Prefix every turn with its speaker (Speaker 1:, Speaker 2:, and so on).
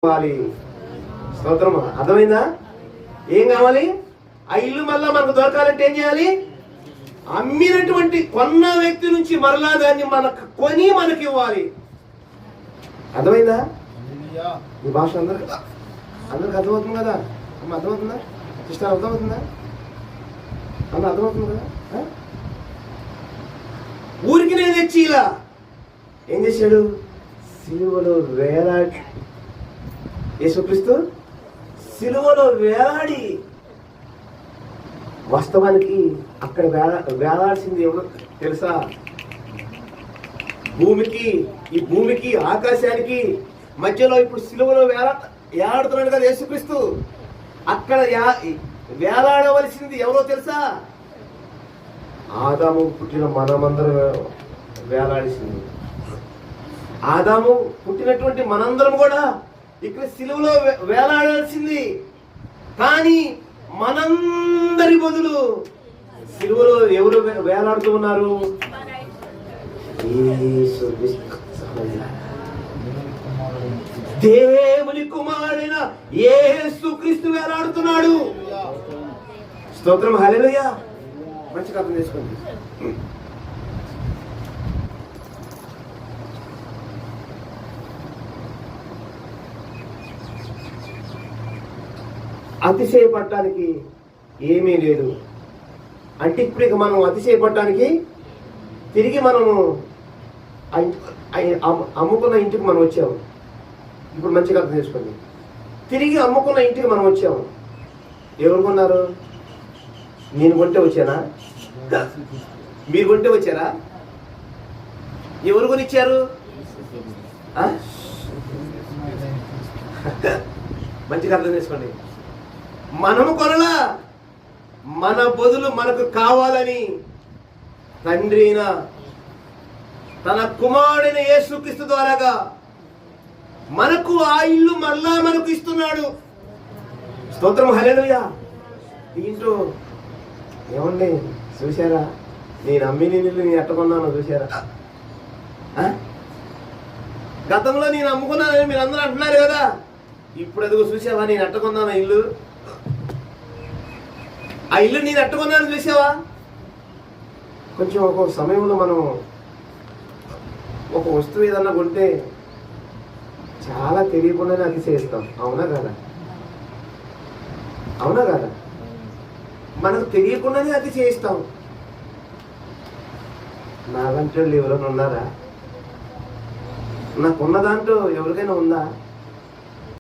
Speaker 1: కావాలి. స్తోత్రం. అర్థమైందా? ఏం కావాలి? ఆ ఇల్లు మళ్ళా మనకు దొరకాలంటే ఏం చేయాలి? అమ్మినటువంటి కొన్న వ్యక్తి నుంచి మరలా దాన్ని మనకు కొని మనకి ఇవ్వాలి. అర్థమైందా? ఈ భాష అందరికి అర్థమవుతుంది కదా? అమ్మ అర్థమవుతుందా? సిస్టర్ అర్థమవుతుందా? అమ్మ అర్థమవుతుంది కదా? ఊరికి నేను తెచ్చి ఇలా ఏం చేశాడు? సిలువలో వేలాడి, యేసుక్రీస్తు సిలువలో వేలాడి, వాస్తవానికి అక్కడ వేలాడాల్సింది ఎవరు తెలుసా? ఈ భూమికి ఆకాశానికి మధ్యలో ఇప్పుడు సిలువలో వేలాడుతున్నాడు కదా యేసుక్రీస్తు. అక్కడ వేలాడవలసింది ఎవరో తెలుసా? ఆదాము పుట్టిన మనమందరం వేలాడిసింది. ఆదాము పుట్టినటువంటి మనందరం కూడా ఇక్కడ సిలువలో వేలాడాల్సింది. కానీ మనందరి బదులు సిలువలో ఎవరు వేలాడుతూ ఉన్నారు? దేవుని కుమారుడైన యేసుక్రీస్తు వేలాడుతున్నాడు. స్తోత్రం. హల్లెలూయా. మంచి అర్థం చేసుకోండి. అతిశయపడటానికి ఏమీ లేదు. అంటే ఇప్పుడు ఇక మనం అతిశయపడటానికి తిరిగి మనము అమ్ముకున్న ఇంటికి మనం వచ్చాము. ఇప్పుడు మంచిగా అర్థం చేసుకోండి. తిరిగి అమ్ముకున్న ఇంటికి మనం వచ్చాము. ఎవరు కొన్నారు? నేను కొంటే వచ్చానా? మీరు కొంటే వచ్చారా? ఎవరు కొనిచ్చారు? మంచిగా అర్థం చేసుకోండి. మనము కొనలా, మన బదులు మనకు కావాలని తండ్రి అయిన తన కుమారుడైన యేసుక్రీస్తు ద్వారాగా మనకు ఆ ఇల్లు మళ్ళా మనకు ఇస్తున్నాడు. స్తోత్రం. హల్లెలూయా. దీంట్లో ఏమండి చూసారా? నేను అమ్మిన ఇల్లు నేను ఎట్టకున్నాను చూసారా? గతంలో నేను అమ్ముకున్నానని మీరు అందరూ అంటున్నారు కదా. ఇప్పుడు అదిగో చూసావా? నేను ఎట్టకున్నాను ఇల్లు. ఆ ఇల్లు నేను ఎట్టుకున్నాను చూసావా? కొంచెం ఒక సమయంలో మనం ఒక వస్తువు ఏదన్నా కొంటే చాలా తెలియకుండానే అతిశయిస్తాం. అవునా కదా? అవునా కదా? మనకు తెలియకుండానే అతిశయిస్తాం. నాలంటే ఎవరైనా ఉన్నారా? నాకున్న దాంట్లో ఎవరికైనా ఉందా?